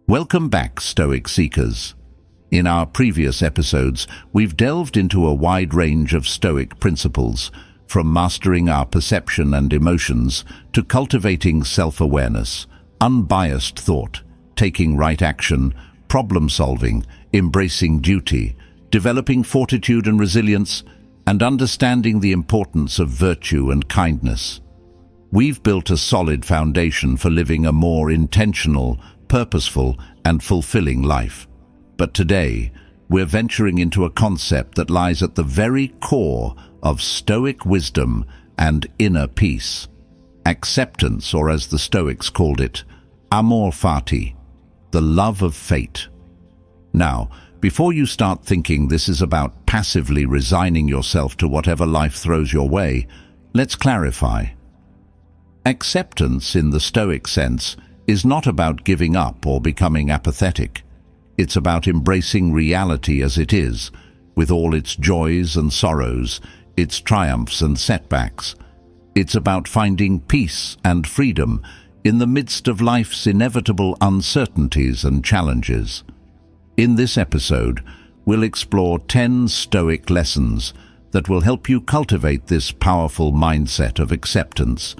Welcome back, Stoic seekers. In our previous episodes, we've delved into a wide range of Stoic principles, from mastering our perception and emotions to cultivating self-awareness, unbiased thought, taking right action, problem-solving, embracing duty, developing fortitude and resilience, and understanding the importance of virtue and kindness. We've built a solid foundation for living a more intentional, purposeful, and fulfilling life. But today, we're venturing into a concept that lies at the very core of Stoic wisdom and inner peace. Acceptance, or as the Stoics called it, Amor Fati, the love of fate. Now, before you start thinking this is about passively resigning yourself to whatever life throws your way, let's clarify. Acceptance, in the Stoic sense, is not about giving up or becoming apathetic. It's about embracing reality as it is, with all its joys and sorrows, its triumphs and setbacks. It's about finding peace and freedom in the midst of life's inevitable uncertainties and challenges. In this episode, we'll explore 10 Stoic lessons that will help you cultivate this powerful mindset of acceptance.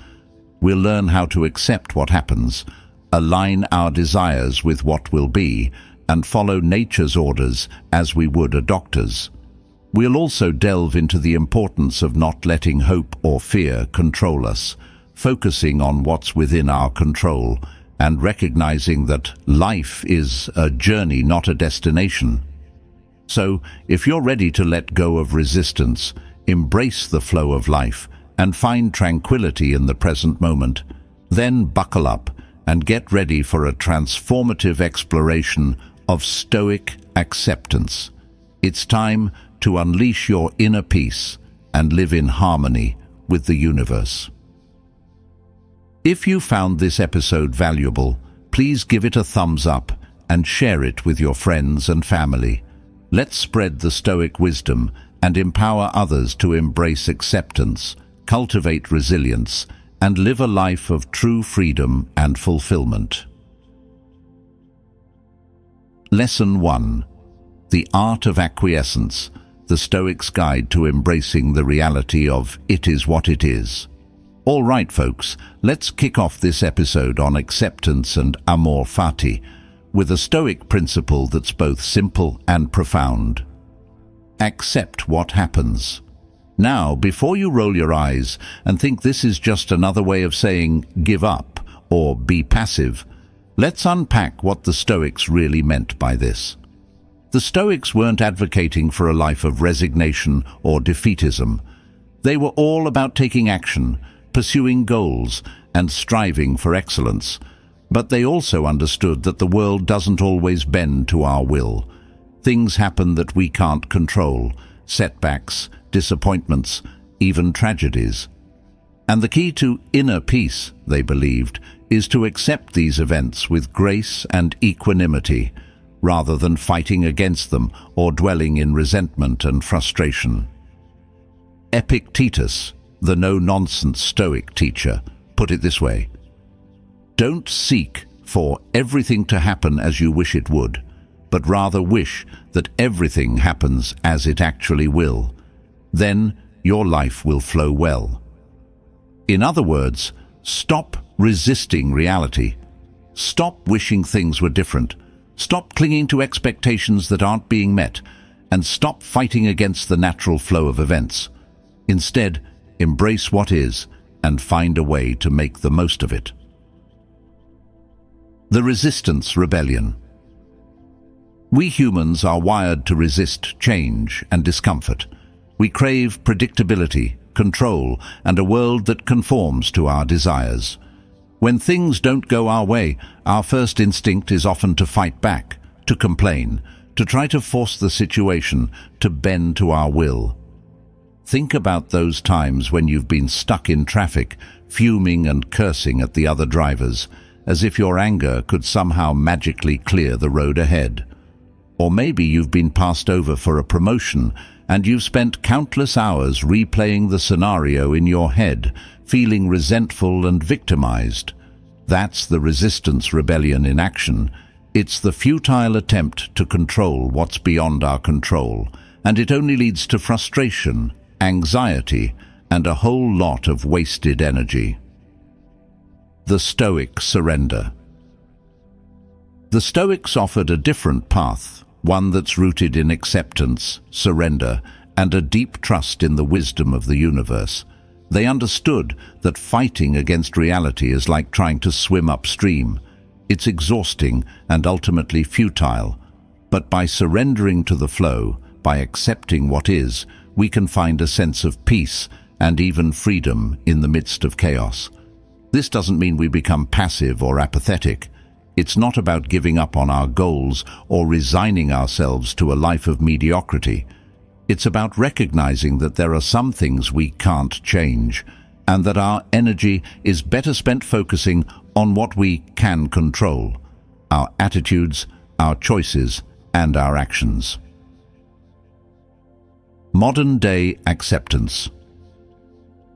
We'll learn how to accept what happens, align our desires with what will be, and follow nature's orders as we would a doctor's. We'll also delve into the importance of not letting hope or fear control us, focusing on what's within our control, and recognizing that life is a journey, not a destination. So, if you're ready to let go of resistance, embrace the flow of life, and find tranquility in the present moment, then buckle up and get ready for a transformative exploration of Stoic acceptance. It's time to unleash your inner peace and live in harmony with the universe. If you found this episode valuable, please give it a thumbs up and share it with your friends and family. Let's spread the Stoic wisdom and empower others to embrace acceptance, cultivate resilience, and live a life of true freedom and fulfillment. Lesson 1. The Art of Acquiescence, the Stoics' Guide to Embracing the Reality of It Is What It Is. All right, folks, let's kick off this episode on acceptance and Amor Fati with a Stoic principle that's both simple and profound. Accept what happens. Now, before you roll your eyes and think this is just another way of saying give up or be passive, let's unpack what the Stoics really meant by this. The Stoics weren't advocating for a life of resignation or defeatism. They were all about taking action, pursuing goals, and striving for excellence. But they also understood that the world doesn't always bend to our will. Things happen that we can't control, setbacks, disappointments, even tragedies. And the key to inner peace, they believed, is to accept these events with grace and equanimity, rather than fighting against them or dwelling in resentment and frustration. Epictetus, the no-nonsense Stoic teacher, put it this way: don't seek for everything to happen as you wish it would, but rather wish that everything happens as it actually will. Then your life will flow well. In other words, stop resisting reality. Stop wishing things were different. Stop clinging to expectations that aren't being met, and stop fighting against the natural flow of events. Instead, embrace what is and find a way to make the most of it. The resistance rebellion. We humans are wired to resist change and discomfort. We crave predictability, control, and a world that conforms to our desires. When things don't go our way, our first instinct is often to fight back, to complain, to try to force the situation to bend to our will. Think about those times when you've been stuck in traffic, fuming and cursing at the other drivers, as if your anger could somehow magically clear the road ahead. Or maybe you've been passed over for a promotion and you've spent countless hours replaying the scenario in your head, feeling resentful and victimized. That's the resistance rebellion in action. It's the futile attempt to control what's beyond our control, and it only leads to frustration, anxiety, and a whole lot of wasted energy. The Stoic surrender. The Stoics offered a different path, one that's rooted in acceptance, surrender, and a deep trust in the wisdom of the universe. They understood that fighting against reality is like trying to swim upstream. It's exhausting and ultimately futile, but by surrendering to the flow, by accepting what is, we can find a sense of peace and even freedom in the midst of chaos. This doesn't mean we become passive or apathetic. It's not about giving up on our goals or resigning ourselves to a life of mediocrity. It's about recognizing that there are some things we can't change, and that our energy is better spent focusing on what we can control: our attitudes, our choices, and our actions. Modern-day acceptance.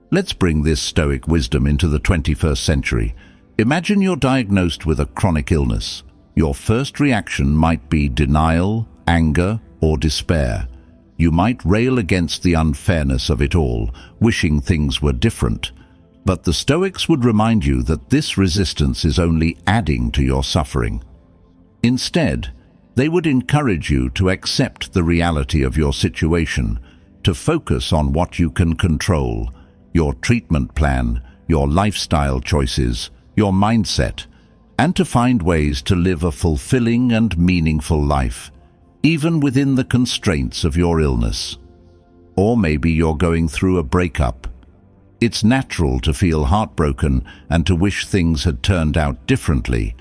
Let's bring this Stoic wisdom into the 21st century. Imagine you're diagnosed with a chronic illness. Your first reaction might be denial, anger, or despair. You might rail against the unfairness of it all, wishing things were different. But the Stoics would remind you that this resistance is only adding to your suffering. Instead, they would encourage you to accept the reality of your situation, to focus on what you can control: your treatment plan, your lifestyle choices, your mindset, and to find ways to live a fulfilling and meaningful life, even within the constraints of your illness. Or maybe you're going through a breakup. It's natural to feel heartbroken and to wish things had turned out differently,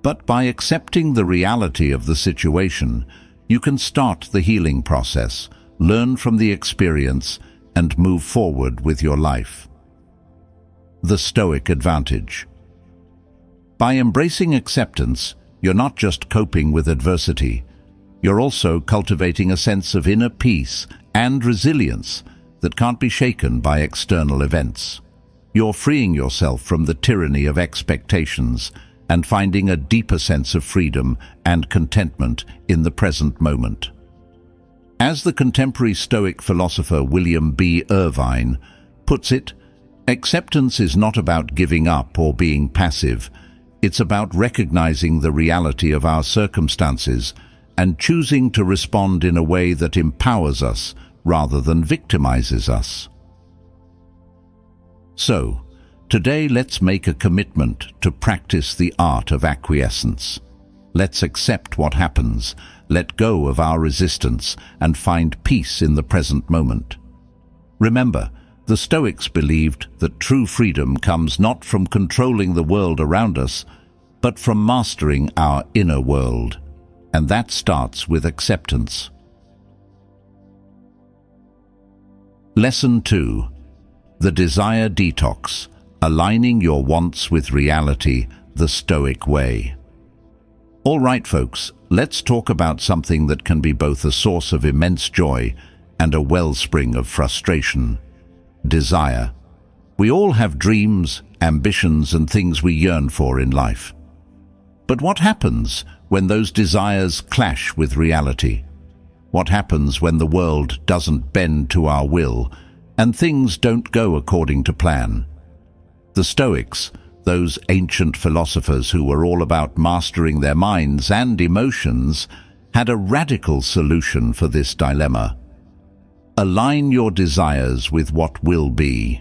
but by accepting the reality of the situation, you can start the healing process, learn from the experience, and move forward with your life. The Stoic advantage. By embracing acceptance, you're not just coping with adversity, you're also cultivating a sense of inner peace and resilience that can't be shaken by external events. You're freeing yourself from the tyranny of expectations and finding a deeper sense of freedom and contentment in the present moment. As the contemporary Stoic philosopher William B. Irvine puts it, acceptance is not about giving up or being passive. It's about recognizing the reality of our circumstances and choosing to respond in a way that empowers us rather than victimizes us. So, today let's make a commitment to practice the art of acquiescence. Let's accept what happens, let go of our resistance, and find peace in the present moment. Remember, the Stoics believed that true freedom comes not from controlling the world around us, but from mastering our inner world. And that starts with acceptance. Lesson 2. The Desire Detox. Aligning your wants with reality, the Stoic way. All right, folks, let's talk about something that can be both a source of immense joy and a wellspring of frustration. Desire. We all have dreams, ambitions, and things we yearn for in life. But what happens when those desires clash with reality? What happens when the world doesn't bend to our will and things don't go according to plan? The Stoics, those ancient philosophers who were all about mastering their minds and emotions, had a radical solution for this dilemma. Align your desires with what will be.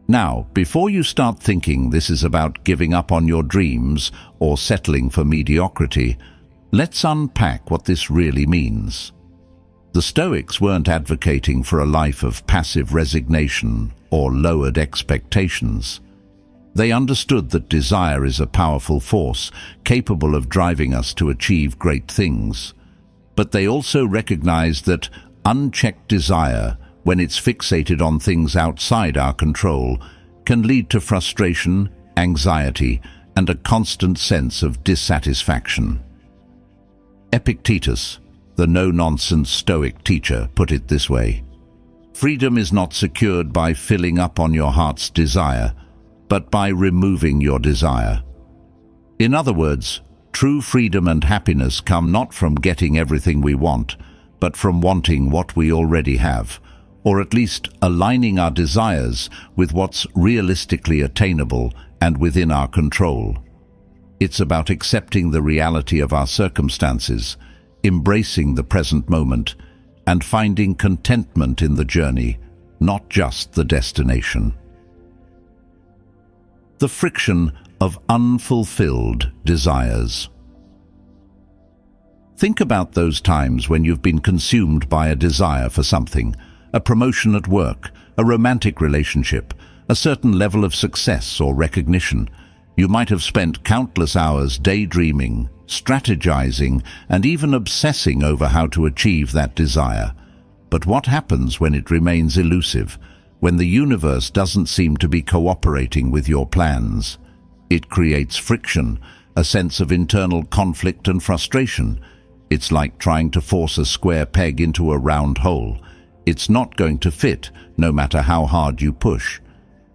Now, before you start thinking this is about giving up on your dreams or settling for mediocrity, let's unpack what this really means. The Stoics weren't advocating for a life of passive resignation or lowered expectations. They understood that desire is a powerful force, capable of driving us to achieve great things. But they also recognized that unchecked desire, when it's fixated on things outside our control, can lead to frustration, anxiety, and a constant sense of dissatisfaction. Epictetus, the no-nonsense Stoic teacher, put it this way: freedom is not secured by filling up on your heart's desire, but by removing your desire. In other words, true freedom and happiness come not from getting everything we want, but from wanting what we already have, or at least aligning our desires with what's realistically attainable and within our control. It's about accepting the reality of our circumstances, embracing the present moment, and finding contentment in the journey, not just the destination. The friction of unfulfilled desires. Think about those times when you've been consumed by a desire for something, a promotion at work, a romantic relationship, a certain level of success or recognition. You might have spent countless hours daydreaming, strategizing, and even obsessing over how to achieve that desire. But what happens when it remains elusive, when the universe doesn't seem to be cooperating with your plans? It creates friction, a sense of internal conflict and frustration. It's like trying to force a square peg into a round hole. It's not going to fit, no matter how hard you push.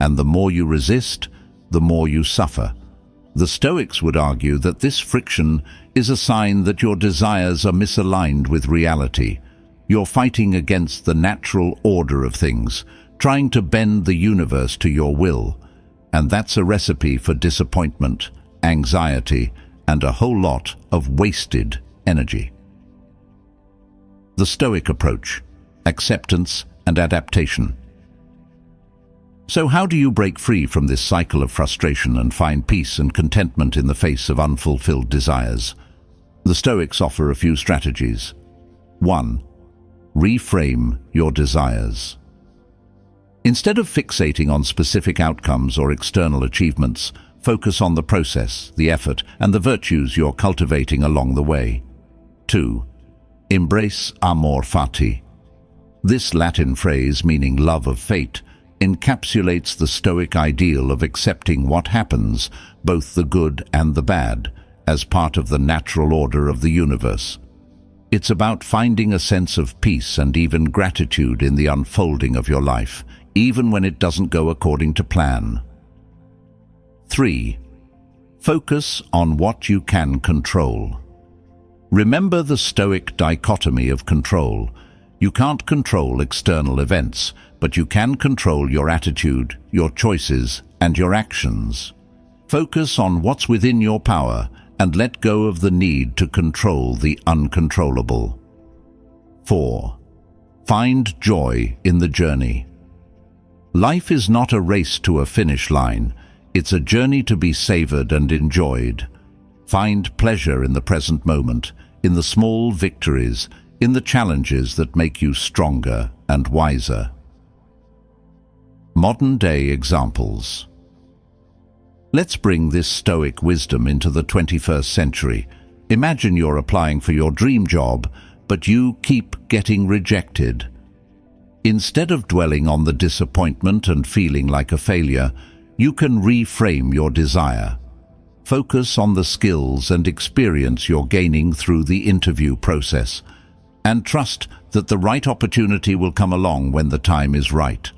And the more you resist, the more you suffer. The Stoics would argue that this friction is a sign that your desires are misaligned with reality. You're fighting against the natural order of things, trying to bend the universe to your will. And that's a recipe for disappointment, anxiety, and a whole lot of wasted energy. The Stoic approach: acceptance and adaptation. So how do you break free from this cycle of frustration and find peace and contentment in the face of unfulfilled desires? The Stoics offer a few strategies. 1. Reframe your desires. Instead of fixating on specific outcomes or external achievements, focus on the process, the effort, and the virtues you're cultivating along the way. 2. Embrace Amor Fati. This Latin phrase, meaning love of fate, encapsulates the Stoic ideal of accepting what happens, both the good and the bad, as part of the natural order of the universe. It's about finding a sense of peace and even gratitude in the unfolding of your life, even when it doesn't go according to plan. 3. Focus on what you can control. Remember the Stoic dichotomy of control. You can't control external events, but you can control your attitude, your choices, and your actions. Focus on what's within your power and let go of the need to control the uncontrollable. 4. Find joy in the journey. Life is not a race to a finish line. It's a journey to be savored and enjoyed. Find pleasure in the present moment, in the small victories, in the challenges that make you stronger and wiser. Modern-day examples. Let's bring this Stoic wisdom into the 21st century. Imagine you're applying for your dream job, but you keep getting rejected. Instead of dwelling on the disappointment and feeling like a failure, you can reframe your desire. Focus on the skills and experience you're gaining through the interview process, and trust that the right opportunity will come along when the time is right.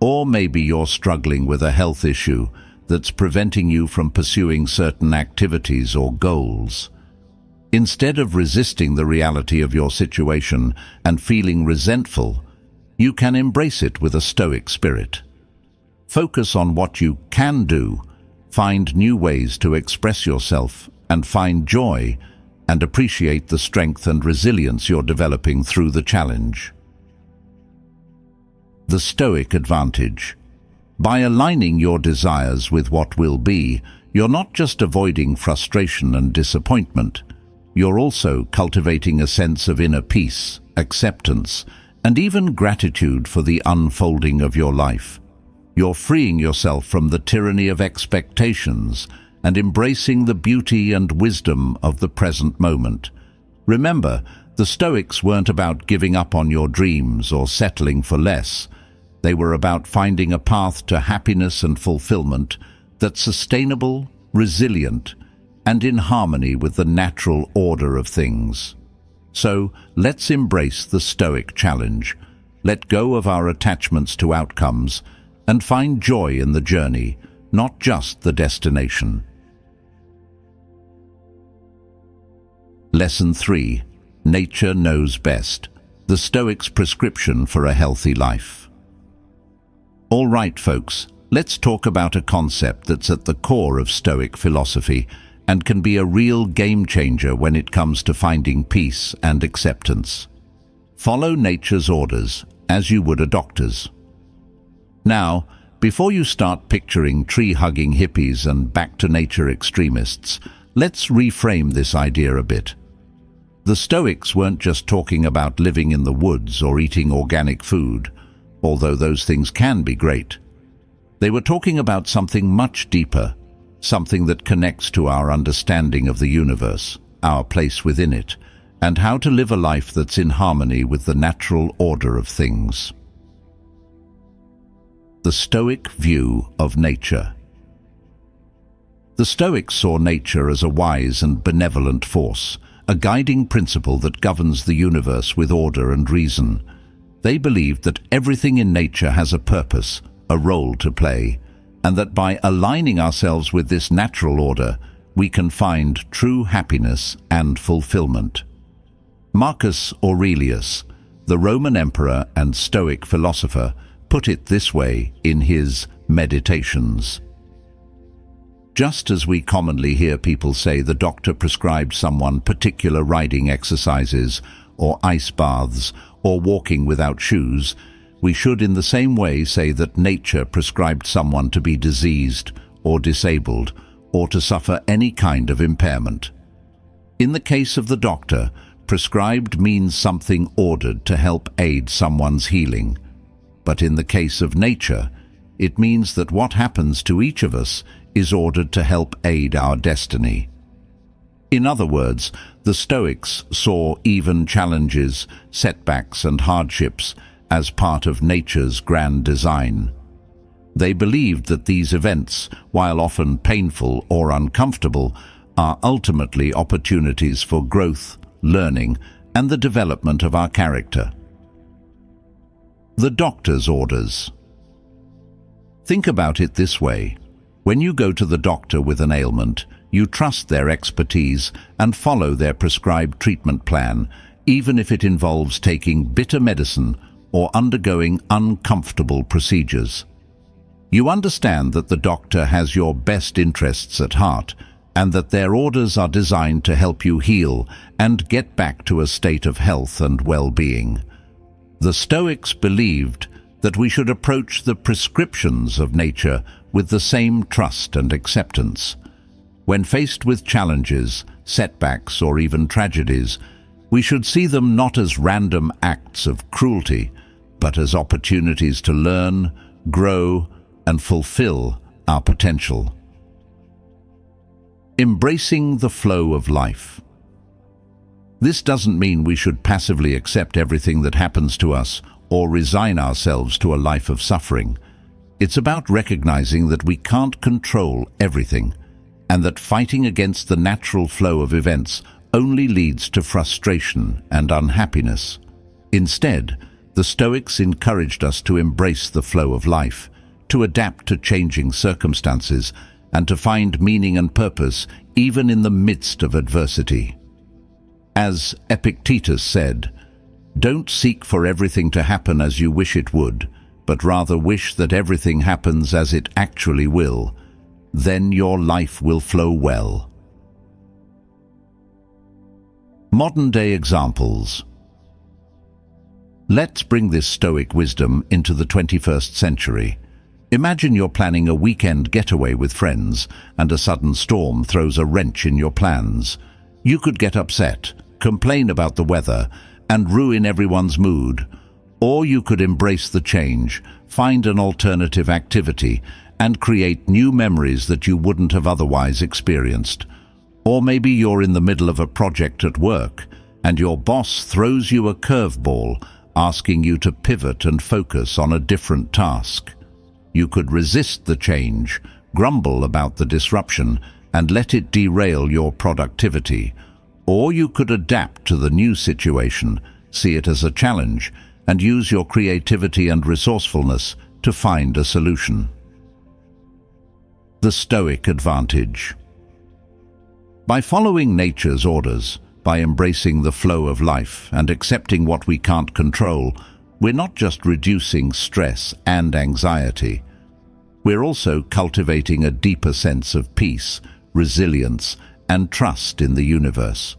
Or maybe you're struggling with a health issue that's preventing you from pursuing certain activities or goals. Instead of resisting the reality of your situation and feeling resentful, you can embrace it with a Stoic spirit. Focus on what you can do, find new ways to express yourself, and find joy, and appreciate the strength and resilience you're developing through the challenge. The Stoic advantage. By aligning your desires with what will be, you're not just avoiding frustration and disappointment, you're also cultivating a sense of inner peace, acceptance, and even gratitude for the unfolding of your life. You're freeing yourself from the tyranny of expectations and embracing the beauty and wisdom of the present moment. Remember, the Stoics weren't about giving up on your dreams or settling for less. They were about finding a path to happiness and fulfillment that's sustainable, resilient, and in harmony with the natural order of things. So, let's embrace the Stoic challenge. Let go of our attachments to outcomes and find joy in the journey, not just the destination. Lesson 3. Nature knows best. The Stoics' prescription for a healthy life. All right, folks, let's talk about a concept that's at the core of Stoic philosophy and can be a real game changer when it comes to finding peace and acceptance. Follow nature's orders as you would a doctor's. Now, before you start picturing tree-hugging hippies and back-to-nature extremists, let's reframe this idea a bit. The Stoics weren't just talking about living in the woods or eating organic food, although those things can be great. They were talking about something much deeper, something that connects to our understanding of the universe, our place within it, and how to live a life that's in harmony with the natural order of things. The Stoic view of nature. The Stoics saw nature as a wise and benevolent force, a guiding principle that governs the universe with order and reason. They believed that everything in nature has a purpose, a role to play, and that by aligning ourselves with this natural order, we can find true happiness and fulfillment. Marcus Aurelius, the Roman emperor and Stoic philosopher, put it this way in his Meditations. Just as we commonly hear people say the doctor prescribed someone particular riding exercises, or ice baths, or walking without shoes, we should in the same way say that nature prescribed someone to be diseased or disabled or to suffer any kind of impairment. In the case of the doctor, prescribed means something ordered to help aid someone's healing. But in the case of nature, it means that what happens to each of us is ordered to help aid our destiny. In other words, the Stoics saw even challenges, setbacks and hardships as part of nature's grand design. They believed that these events, while often painful or uncomfortable, are ultimately opportunities for growth, learning, and the development of our character. The doctor's orders. Think about it this way. When you go to the doctor with an ailment, you trust their expertise and follow their prescribed treatment plan, even if it involves taking bitter medicine or undergoing uncomfortable procedures. You understand that the doctor has your best interests at heart and that their orders are designed to help you heal and get back to a state of health and well-being. The Stoics believed that we should approach the prescriptions of nature with the same trust and acceptance. When faced with challenges, setbacks, or even tragedies, we should see them not as random acts of cruelty, but as opportunities to learn, grow, and fulfill our potential. Embracing the flow of life. This doesn't mean we should passively accept everything that happens to us or resign ourselves to a life of suffering. It's about recognizing that we can't control everything, and that fighting against the natural flow of events only leads to frustration and unhappiness. Instead, the Stoics encouraged us to embrace the flow of life, to adapt to changing circumstances, and to find meaning and purpose even in the midst of adversity. As Epictetus said, "Don't seek for everything to happen as you wish it would, but rather wish that everything happens as it actually will. Then your life will flow well." Modern-day examples. Let's bring this Stoic wisdom into the 21st century. Imagine you're planning a weekend getaway with friends, and a sudden storm throws a wrench in your plans. You could get upset, complain about the weather, and ruin everyone's mood. Or you could embrace the change, find an alternative activity, and create new memories that you wouldn't have otherwise experienced. Or maybe you're in the middle of a project at work, and your boss throws you a curveball, asking you to pivot and focus on a different task. You could resist the change, grumble about the disruption, and let it derail your productivity. Or you could adapt to the new situation, see it as a challenge, and use your creativity and resourcefulness to find a solution. The Stoic advantage. By following nature's orders, By embracing the flow of life and accepting what we can't control, we're not just reducing stress and anxiety. We're also cultivating a deeper sense of peace, resilience, and trust in the universe.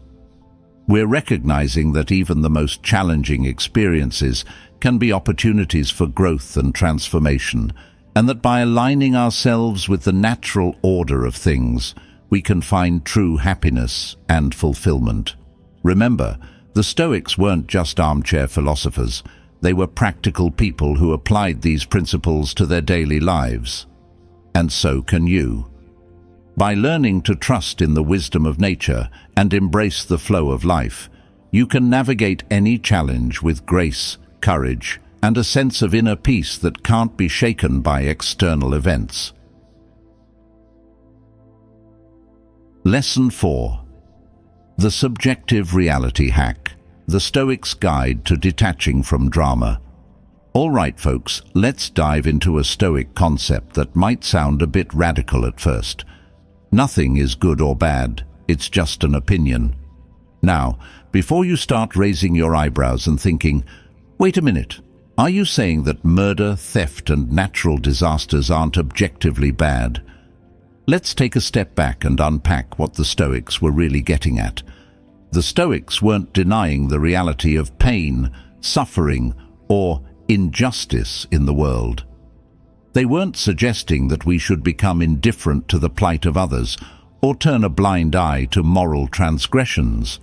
We're recognizing that even the most challenging experiences can be opportunities for growth and transformation, and that by aligning ourselves with the natural order of things, we can find true happiness and fulfillment. Remember, the Stoics weren't just armchair philosophers. They were practical people who applied these principles to their daily lives. And so can you. By learning to trust in the wisdom of nature and embrace the flow of life, you can navigate any challenge with grace, courage, and a sense of inner peace that can't be shaken by external events. Lesson 4. The Subjective Reality Hack. The Stoics' Guide to Detaching from Drama. All right, folks, let's dive into a Stoic concept that might sound a bit radical at first. Nothing is good or bad, it's just an opinion. Now, before you start raising your eyebrows and thinking, wait a minute, are you saying that murder, theft, and natural disasters aren't objectively bad? Let's take a step back and unpack what the Stoics were really getting at. The Stoics weren't denying the reality of pain, suffering, or injustice in the world. They weren't suggesting that we should become indifferent to the plight of others or turn a blind eye to moral transgressions.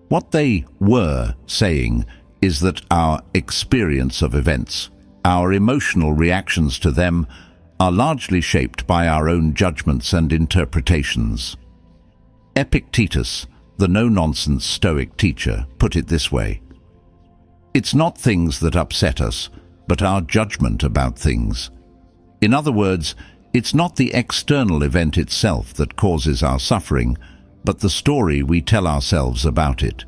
What they were saying is that our experience of events, our emotional reactions to them, are largely shaped by our own judgments and interpretations. Epictetus, the no-nonsense Stoic teacher, put it this way: "It's not things that upset us, but our judgment about things." In other words, it's not the external event itself that causes our suffering, but the story we tell ourselves about it.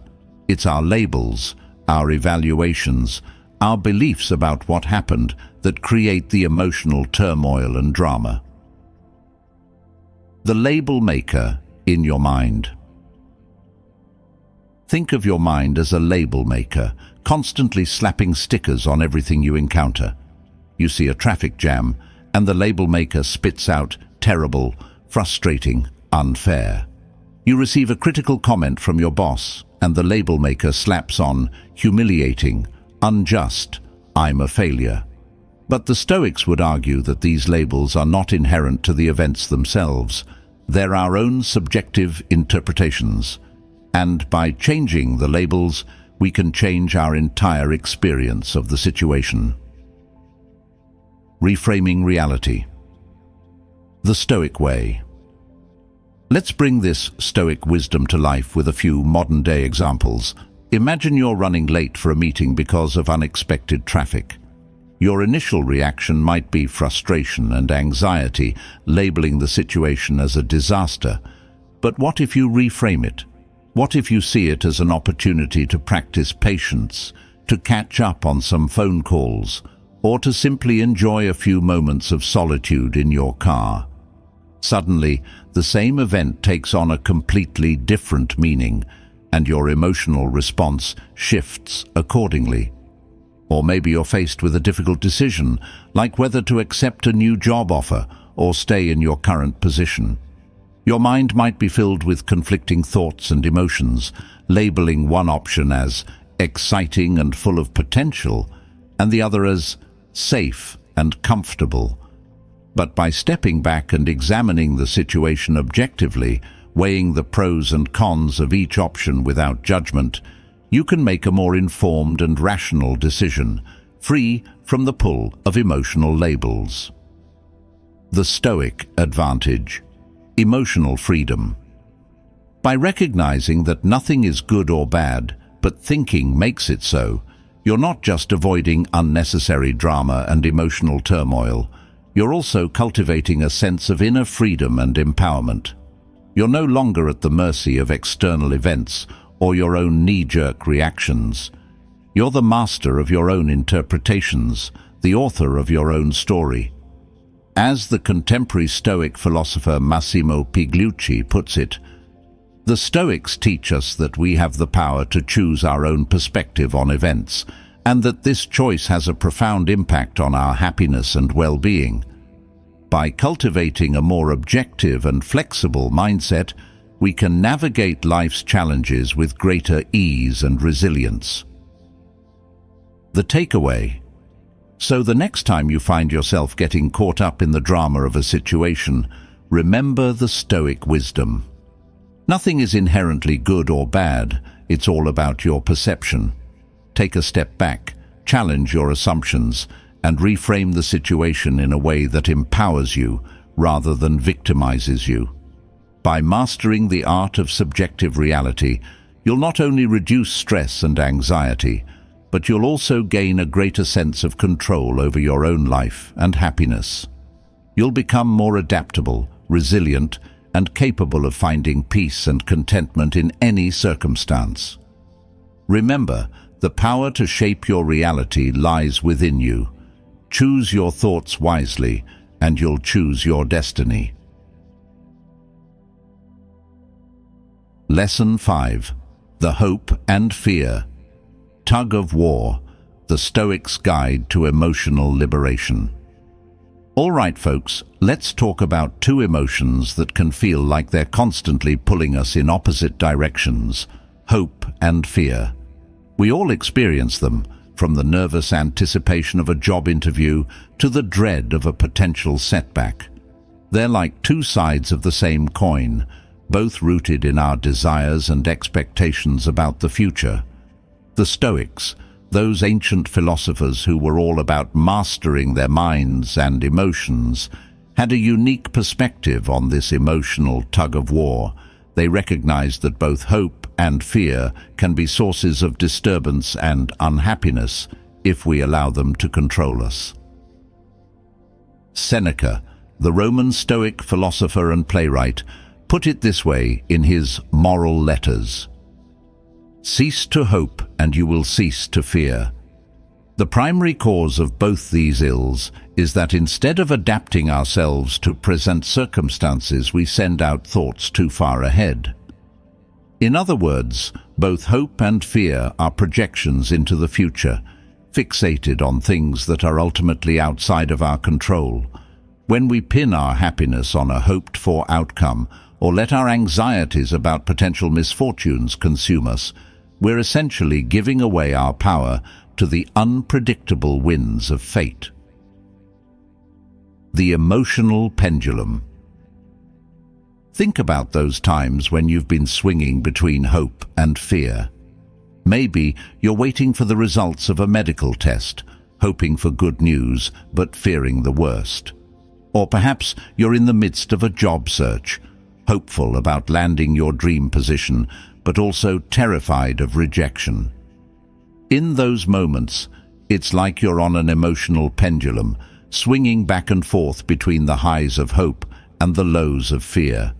It's our labels, our evaluations, our beliefs about what happened that create the emotional turmoil and drama. The label maker in your mind. Think of your mind as a label maker, constantly slapping stickers on everything you encounter. You see a traffic jam, and the label maker spits out terrible, frustrating, unfair. You receive a critical comment from your boss, and the label maker slaps on humiliating, unjust, I'm a failure. But the Stoics would argue that these labels are not inherent to the events themselves. They're our own subjective interpretations. And by changing the labels, we can change our entire experience of the situation. Reframing reality. The Stoic way. Let's bring this Stoic wisdom to life with a few modern-day examples. Imagine you're running late for a meeting because of unexpected traffic. Your initial reaction might be frustration and anxiety, labeling the situation as a disaster. But what if you reframe it? What if you see it as an opportunity to practice patience, to catch up on some phone calls, or to simply enjoy a few moments of solitude in your car? Suddenly, the same event takes on a completely different meaning, and your emotional response shifts accordingly. Or maybe you're faced with a difficult decision, like whether to accept a new job offer or stay in your current position. Your mind might be filled with conflicting thoughts and emotions, labeling one option as exciting and full of potential, and the other as safe and comfortable. But by stepping back and examining the situation objectively, weighing the pros and cons of each option without judgment, you can make a more informed and rational decision, free from the pull of emotional labels. The Stoic advantage. Emotional freedom. By recognizing that nothing is good or bad, but thinking makes it so, you're not just avoiding unnecessary drama and emotional turmoil, you're also cultivating a sense of inner freedom and empowerment. You're no longer at the mercy of external events or your own knee-jerk reactions. You're the master of your own interpretations, the author of your own story. As the contemporary Stoic philosopher Massimo Pigliucci puts it, The Stoics teach us that we have the power to choose our own perspective on events, and that this choice has a profound impact on our happiness and well-being. By cultivating a more objective and flexible mindset, we can navigate life's challenges with greater ease and resilience. The takeaway. So the next time you find yourself getting caught up in the drama of a situation, remember the Stoic wisdom. Nothing is inherently good or bad, it's all about your perception. Take a step back, challenge your assumptions, and reframe the situation in a way that empowers you rather than victimizes you. By mastering the art of subjective reality, you'll not only reduce stress and anxiety, but you'll also gain a greater sense of control over your own life and happiness. You'll become more adaptable, resilient, and capable of finding peace and contentment in any circumstance. Remember, the power to shape your reality lies within you. Choose your thoughts wisely, and you'll choose your destiny. Lesson 5. The Hope and Fear. Tug of War. The Stoics' Guide to Emotional Liberation. All right, folks, let's talk about two emotions that can feel like they're constantly pulling us in opposite directions: hope and fear. We all experience them, from the nervous anticipation of a job interview to the dread of a potential setback. They're like two sides of the same coin, both rooted in our desires and expectations about the future. The Stoics, those ancient philosophers who were all about mastering their minds and emotions, had a unique perspective on this emotional tug-of-war. They recognized that both hope and fear can be sources of disturbance and unhappiness if we allow them to control us. Seneca, the Roman Stoic philosopher and playwright, put it this way in his Moral Letters: "Cease to hope and you will cease to fear." The primary cause of both these ills is that instead of adapting ourselves to present circumstances, we send out thoughts too far ahead. In other words, both hope and fear are projections into the future, fixated on things that are ultimately outside of our control. When we pin our happiness on a hoped-for outcome, or let our anxieties about potential misfortunes consume us, we're essentially giving away our power to the unpredictable winds of fate. The emotional pendulum. Think about those times when you've been swinging between hope and fear. Maybe you're waiting for the results of a medical test, hoping for good news but fearing the worst. Or perhaps you're in the midst of a job search, hopeful about landing your dream position, but also terrified of rejection. In those moments, it's like you're on an emotional pendulum, swinging back and forth between the highs of hope and the lows of fear.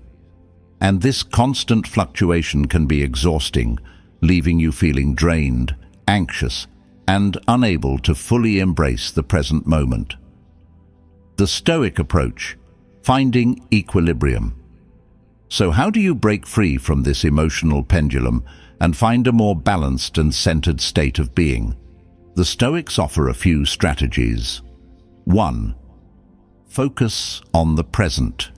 And this constant fluctuation can be exhausting, leaving you feeling drained, anxious, and unable to fully embrace the present moment. The Stoic approach: finding equilibrium. So how do you break free from this emotional pendulum and find a more balanced and centered state of being? The Stoics offer a few strategies. 1. Focus on the present.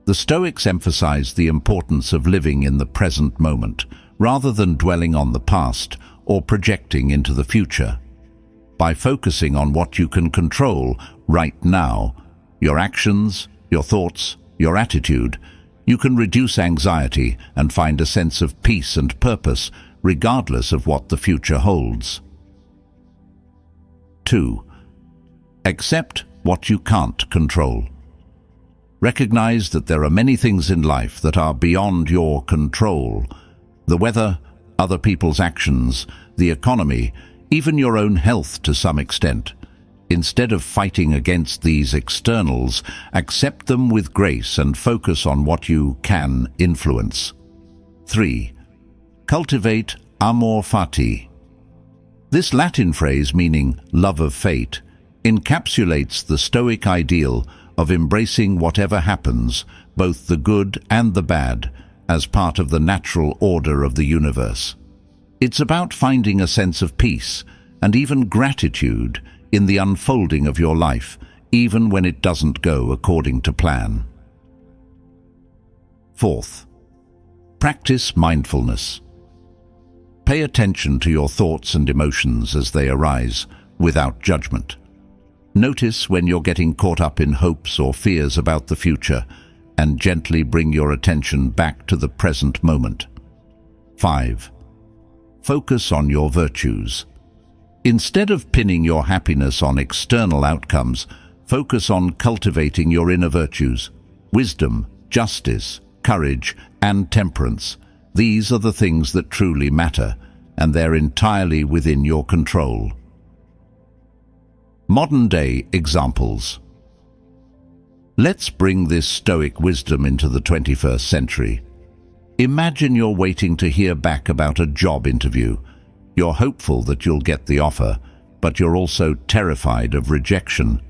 The Stoics emphasize the importance of living in the present moment, rather than dwelling on the past or projecting into the future. By focusing on what you can control right now, your actions, your thoughts, your attitude, you can reduce anxiety and find a sense of peace and purpose, regardless of what the future holds. 2. Accept what you can't control. Recognize that there are many things in life that are beyond your control. The weather, other people's actions, the economy, even your own health to some extent. Instead of fighting against these externals, accept them with grace and focus on what you can influence. 3. Cultivate Amor Fati. This Latin phrase, meaning love of fate, encapsulates the Stoic ideal of embracing whatever happens, both the good and the bad, as part of the natural order of the universe. It's about finding a sense of peace and even gratitude in the unfolding of your life, even when it doesn't go according to plan. Fourth, practice mindfulness. Pay attention to your thoughts and emotions as they arise, without judgment. Notice when you're getting caught up in hopes or fears about the future, and gently bring your attention back to the present moment. 5. Focus on your virtues. Instead of pinning your happiness on external outcomes, focus on cultivating your inner virtues. Wisdom, justice, courage, and temperance. These are the things that truly matter, and they're entirely within your control. Modern-day examples. Let's bring this Stoic wisdom into the 21st century. Imagine you're waiting to hear back about a job interview. You're hopeful that you'll get the offer, but you're also terrified of rejection.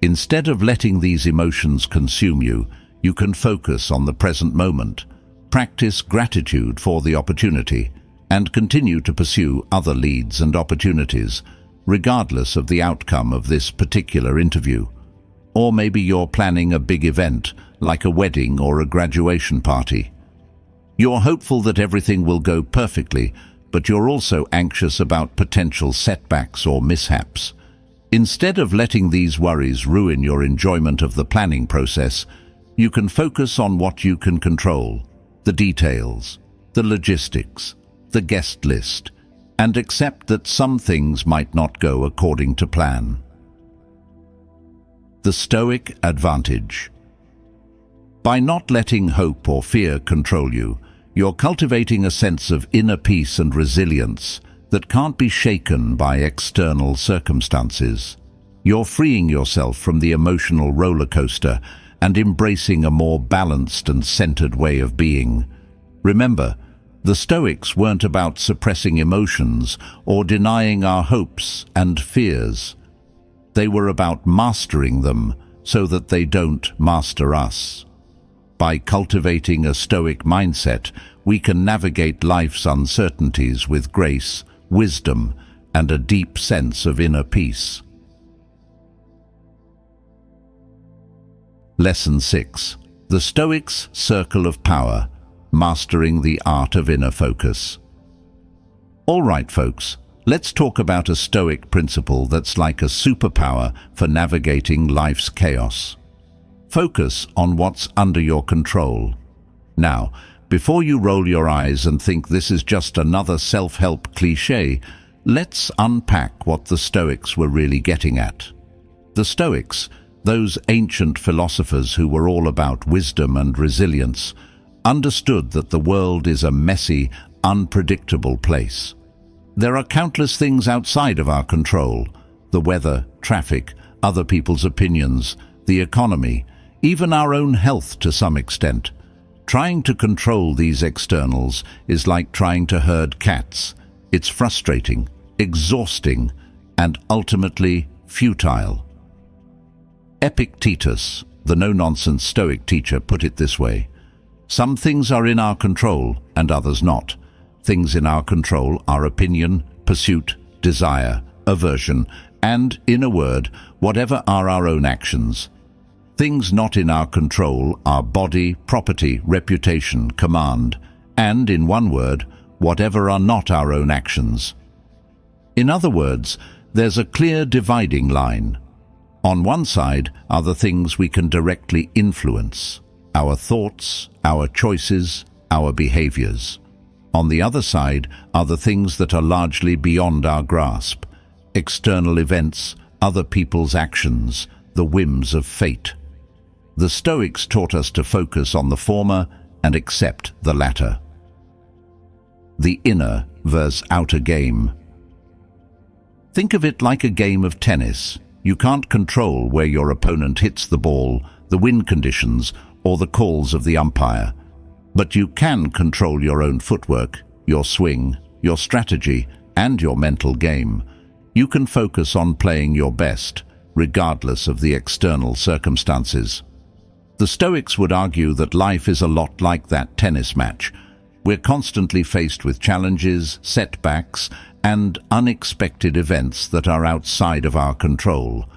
Instead of letting these emotions consume you, you can focus on the present moment, practice gratitude for the opportunity, and continue to pursue other leads and opportunities, regardless of the outcome of this particular interview. Or maybe you're planning a big event, like a wedding or a graduation party. You're hopeful that everything will go perfectly, but you're also anxious about potential setbacks or mishaps. Instead of letting these worries ruin your enjoyment of the planning process, you can focus on what you can control, the details, the logistics, the guest list, and accept that some things might not go according to plan. The Stoic advantage. By not letting hope or fear control you, you're cultivating a sense of inner peace and resilience that can't be shaken by external circumstances. You're freeing yourself from the emotional roller coaster and embracing a more balanced and centered way of being. Remember, the Stoics weren't about suppressing emotions or denying our hopes and fears. They were about mastering them so that they don't master us. By cultivating a Stoic mindset, we can navigate life's uncertainties with grace, wisdom, and a deep sense of inner peace. Lesson 6. The Stoics' Circle of Power, Mastering the Art of Inner Focus. All right, folks, let's talk about a Stoic principle that's like a superpower for navigating life's chaos. Focus on what's under your control. Now, before you roll your eyes and think this is just another self-help cliché, let's unpack what the Stoics were really getting at. The Stoics, those ancient philosophers who were all about wisdom and resilience, understood that the world is a messy, unpredictable place. There are countless things outside of our control: the weather, traffic, other people's opinions, the economy, even our own health to some extent. Trying to control these externals is like trying to herd cats. It's frustrating, exhausting, and ultimately futile. Epictetus, the no-nonsense Stoic teacher, put it this way: some things are in our control and others not. Things in our control are opinion, pursuit, desire, aversion, and, in a word, whatever are our own actions. Things not in our control are body, property, reputation, command, and, in one word, whatever are not our own actions. In other words, there's a clear dividing line. On one side are the things we can directly influence: our thoughts, our choices, our behaviors. On the other side are the things that are largely beyond our grasp: external events, other people's actions, the whims of fate. The Stoics taught us to focus on the former and accept the latter. The inner versus outer game. Think of it like a game of tennis. You can't control where your opponent hits the ball, the wind conditions, or the calls of the umpire. But you can control your own footwork, your swing, your strategy, and your mental game. You can focus on playing your best, regardless of the external circumstances. The Stoics would argue that life is a lot like that tennis match. We're constantly faced with challenges, setbacks, and unexpected events that are outside of our control.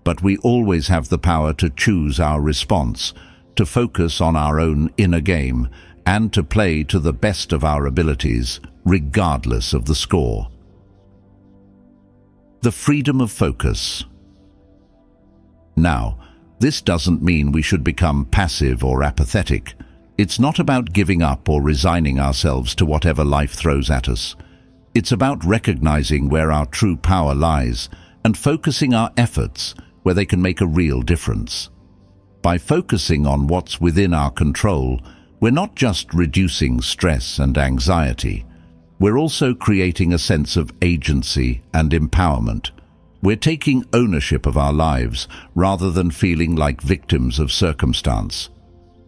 But we always have the power to choose our response, to focus on our own inner game, and to play to the best of our abilities, regardless of the score. The freedom of focus. Now, this doesn't mean we should become passive or apathetic. It's not about giving up or resigning ourselves to whatever life throws at us. It's about recognizing where our true power lies and focusing our efforts where they can make a real difference. By focusing on what's within our control, we're not just reducing stress and anxiety. We're also creating a sense of agency and empowerment. We're taking ownership of our lives rather than feeling like victims of circumstance.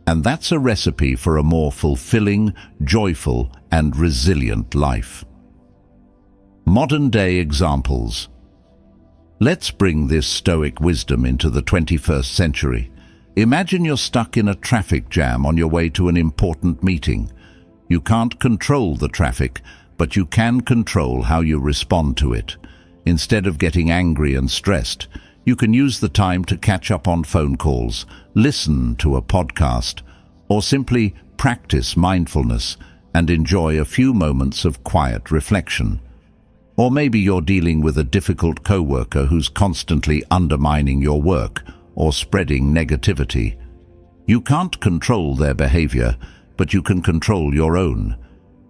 And that's a recipe for a more fulfilling, joyful, and resilient life. Modern-day examples. Let's bring this Stoic wisdom into the 21st century. Imagine you're stuck in a traffic jam on your way to an important meeting. You can't control the traffic, but you can control how you respond to it. Instead of getting angry and stressed, you can use the time to catch up on phone calls, listen to a podcast, or simply practice mindfulness and enjoy a few moments of quiet reflection. Or maybe you're dealing with a difficult coworker who's constantly undermining your work or spreading negativity. You can't control their behavior, but you can control your own.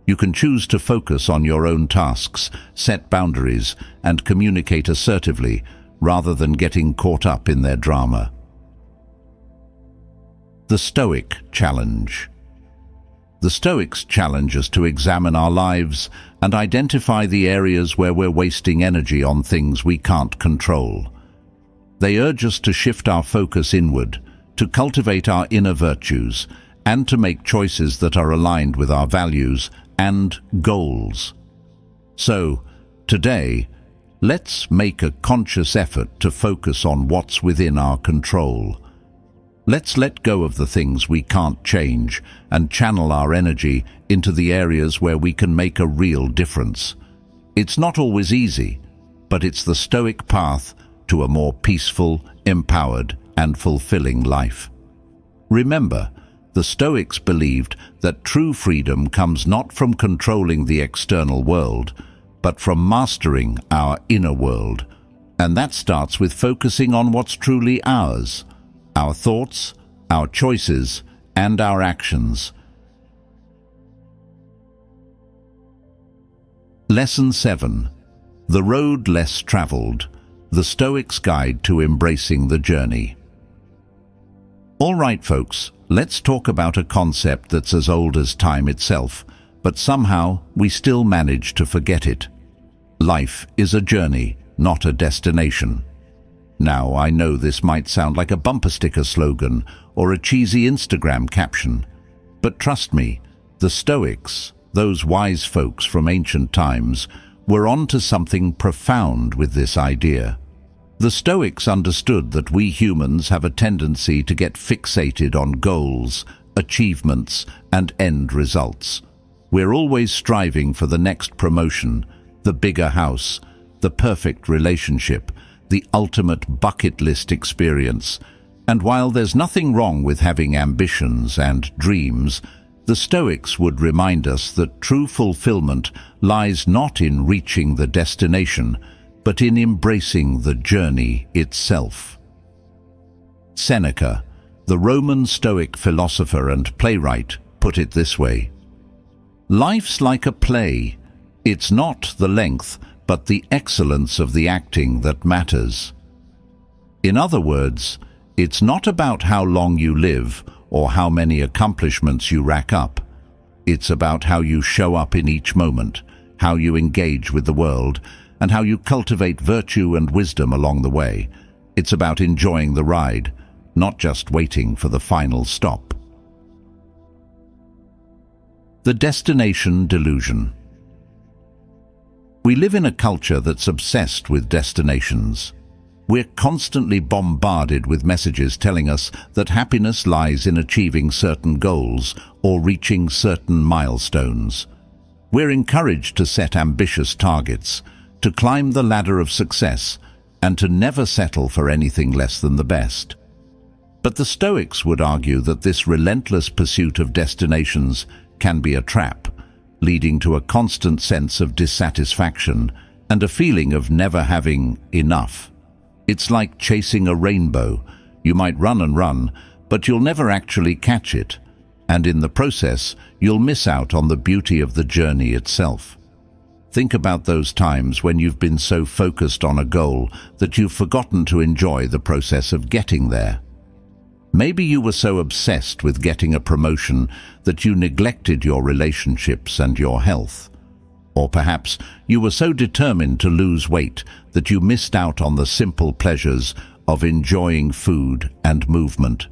You can choose to focus on your own tasks, set boundaries, and communicate assertively, rather than getting caught up in their drama. The Stoic Challenge. The Stoics challenge us to examine our lives and identify the areas where we're wasting energy on things we can't control. They urge us to shift our focus inward, to cultivate our inner virtues, and to make choices that are aligned with our values and goals. So, today, let's make a conscious effort to focus on what's within our control. Let's let go of the things we can't change and channel our energy into the areas where we can make a real difference. It's not always easy, but it's the Stoic path to a more peaceful, empowered, and fulfilling life. Remember, the Stoics believed that true freedom comes not from controlling the external world, but from mastering our inner world. And that starts with focusing on what's truly ours, our thoughts, our choices, and our actions. Lesson 7. The Road Less Traveled. The Stoics' Guide to Embracing the Journey. All right, folks, let's talk about a concept that's as old as time itself, but somehow we still manage to forget it. Life is a journey, not a destination. Now, I know this might sound like a bumper sticker slogan or a cheesy Instagram caption, but trust me, the Stoics, those wise folks from ancient times, were onto something profound with this idea. The Stoics understood that we humans have a tendency to get fixated on goals, achievements, and end results. We're always striving for the next promotion, the bigger house, the perfect relationship, the ultimate bucket list experience. And while there's nothing wrong with having ambitions and dreams, the Stoics would remind us that true fulfillment lies not in reaching the destination, but in embracing the journey itself. Seneca, the Roman Stoic philosopher and playwright, put it this way: "Life's like a play. It's not the length, but the excellence of the acting that matters." In other words, it's not about how long you live or how many accomplishments you rack up. It's about how you show up in each moment, how you engage with the world, and how you cultivate virtue and wisdom along the way. It's about enjoying the ride, not just waiting for the final stop. The destination delusion. We live in a culture that's obsessed with destinations. We're constantly bombarded with messages telling us that happiness lies in achieving certain goals or reaching certain milestones. We're encouraged to set ambitious targets, to climb the ladder of success, and to never settle for anything less than the best. But the Stoics would argue that this relentless pursuit of destinations can be a trap, leading to a constant sense of dissatisfaction and a feeling of never having enough. It's like chasing a rainbow. You might run and run, but you'll never actually catch it, and in the process, you'll miss out on the beauty of the journey itself. Think about those times when you've been so focused on a goal that you've forgotten to enjoy the process of getting there. Maybe you were so obsessed with getting a promotion that you neglected your relationships and your health. Or perhaps you were so determined to lose weight that you missed out on the simple pleasures of enjoying food and movement.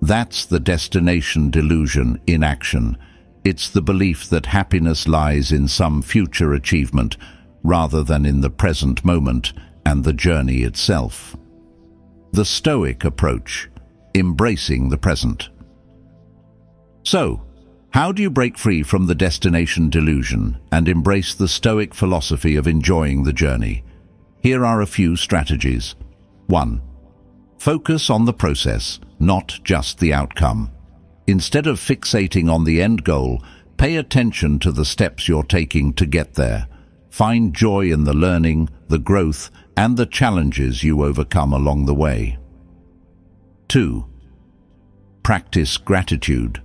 That's the destination delusion in action. It's the belief that happiness lies in some future achievement rather than in the present moment and the journey itself. The Stoic approach: embracing the present. So, how do you break free from the destination delusion and embrace the Stoic philosophy of enjoying the journey? Here are a few strategies. 1. Focus on the process, not just the outcome. Instead of fixating on the end goal, pay attention to the steps you're taking to get there. Find joy in the learning, the growth, and the challenges you overcome along the way. 2. Practice gratitude.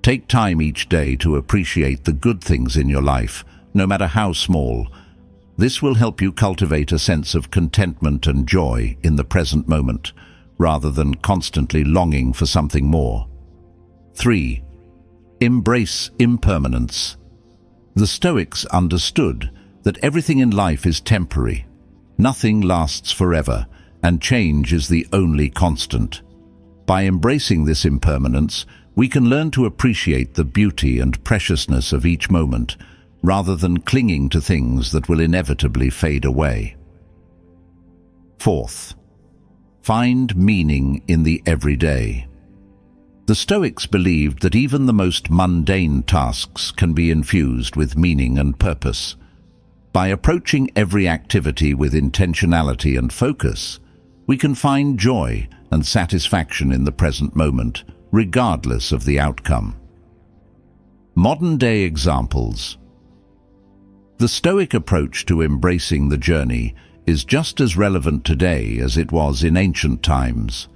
Take time each day to appreciate the good things in your life, no matter how small. This will help you cultivate a sense of contentment and joy in the present moment, rather than constantly longing for something more. 3. Embrace impermanence. The Stoics understood that everything in life is temporary. Nothing lasts forever, and change is the only constant. By embracing this impermanence, we can learn to appreciate the beauty and preciousness of each moment, rather than clinging to things that will inevitably fade away. 4th, find meaning in the everyday. The Stoics believed that even the most mundane tasks can be infused with meaning and purpose. By approaching every activity with intentionality and focus, we can find joy and satisfaction in the present moment, regardless of the outcome. Modern-day examples. The Stoic approach to embracing the journey is just as relevant today as it was in ancient times.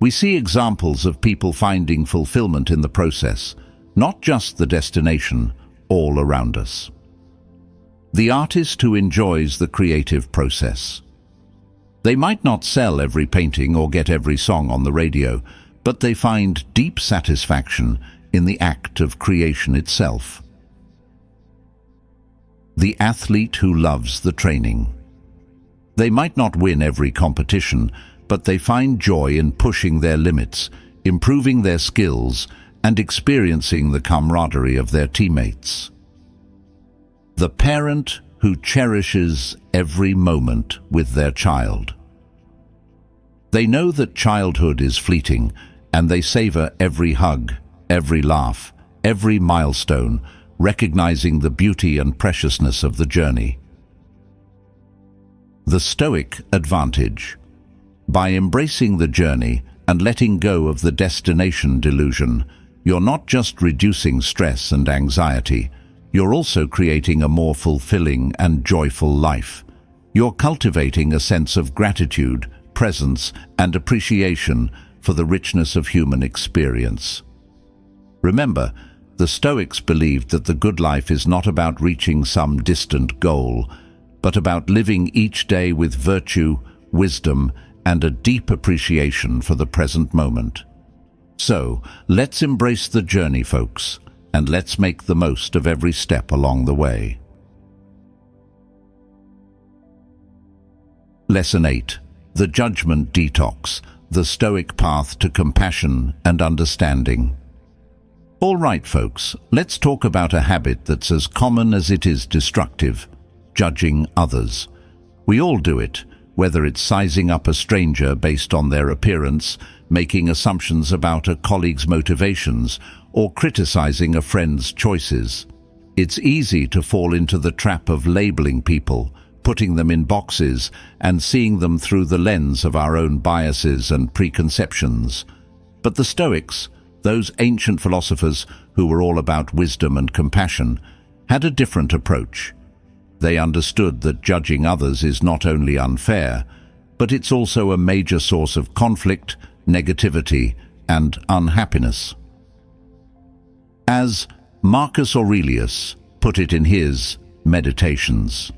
We see examples of people finding fulfillment in the process, not just the destination, all around us. The artist who enjoys the creative process. They might not sell every painting or get every song on the radio, but they find deep satisfaction in the act of creation itself. The athlete who loves the training. They might not win every competition, but they find joy in pushing their limits, improving their skills, and experiencing the camaraderie of their teammates. The parent who cherishes every moment with their child. They know that childhood is fleeting, and they savor every hug, every laugh, every milestone, recognizing the beauty and preciousness of the journey. The Stoic advantage. By embracing the journey and letting go of the destination delusion, you're not just reducing stress and anxiety, you're also creating a more fulfilling and joyful life. You're cultivating a sense of gratitude, presence, and appreciation for the richness of human experience. Remember, the Stoics believed that the good life is not about reaching some distant goal, but about living each day with virtue, wisdom, and a deep appreciation for the present moment. So, let's embrace the journey, folks, and let's make the most of every step along the way. Lesson 8. The Judgment Detox, the Stoic Path to Compassion and Understanding. All right, folks, let's talk about a habit that's as common as it is destructive: judging others. We all do it, whether it's sizing up a stranger based on their appearance, making assumptions about a colleague's motivations, or criticizing a friend's choices. It's easy to fall into the trap of labeling people, putting them in boxes, and seeing them through the lens of our own biases and preconceptions. But the Stoics, those ancient philosophers who were all about wisdom and compassion, had a different approach. They understood that judging others is not only unfair, but it's also a major source of conflict, negativity, and unhappiness. As Marcus Aurelius put it in his Meditations,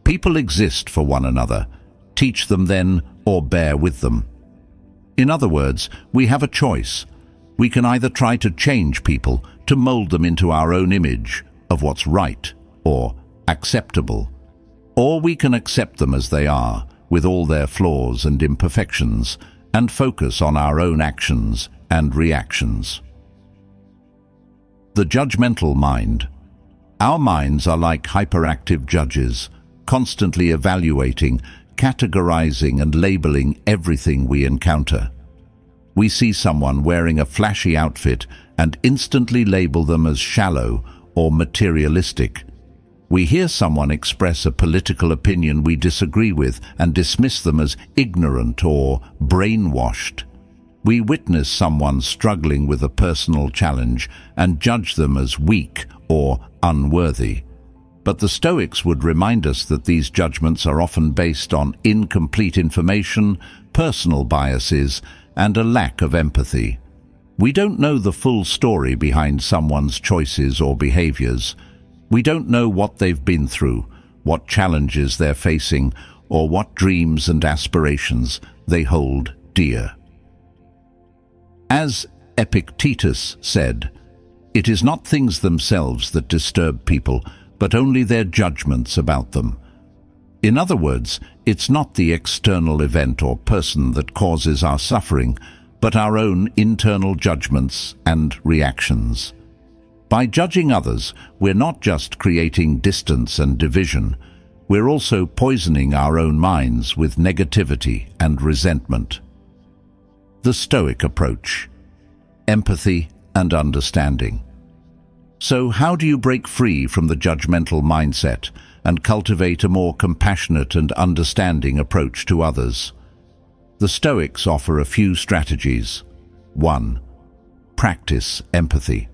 "People exist for one another. Teach them then, or bear with them." In other words, we have a choice. We can either try to change people, to mold them into our own image of what's right or acceptable, or we can accept them as they are, with all their flaws and imperfections, and focus on our own actions and reactions. The judgmental mind. Our minds are like hyperactive judges, constantly evaluating, categorizing and labeling everything we encounter. We see someone wearing a flashy outfit and instantly label them as shallow or materialistic. We hear someone express a political opinion we disagree with and dismiss them as ignorant or brainwashed. We witness someone struggling with a personal challenge and judge them as weak or unworthy. But the Stoics would remind us that these judgments are often based on incomplete information, personal biases, and a lack of empathy. We don't know the full story behind someone's choices or behaviors. We don't know what they've been through, what challenges they're facing, or what dreams and aspirations they hold dear. As Epictetus said, "It is not things themselves that disturb people, but only their judgments about them." In other words, it's not the external event or person that causes our suffering, but our own internal judgments and reactions. By judging others, we're not just creating distance and division, we're also poisoning our own minds with negativity and resentment. The Stoic approach: empathy and understanding. So how do you break free from the judgmental mindset and cultivate a more compassionate and understanding approach to others? The Stoics offer a few strategies. 1. Practice empathy.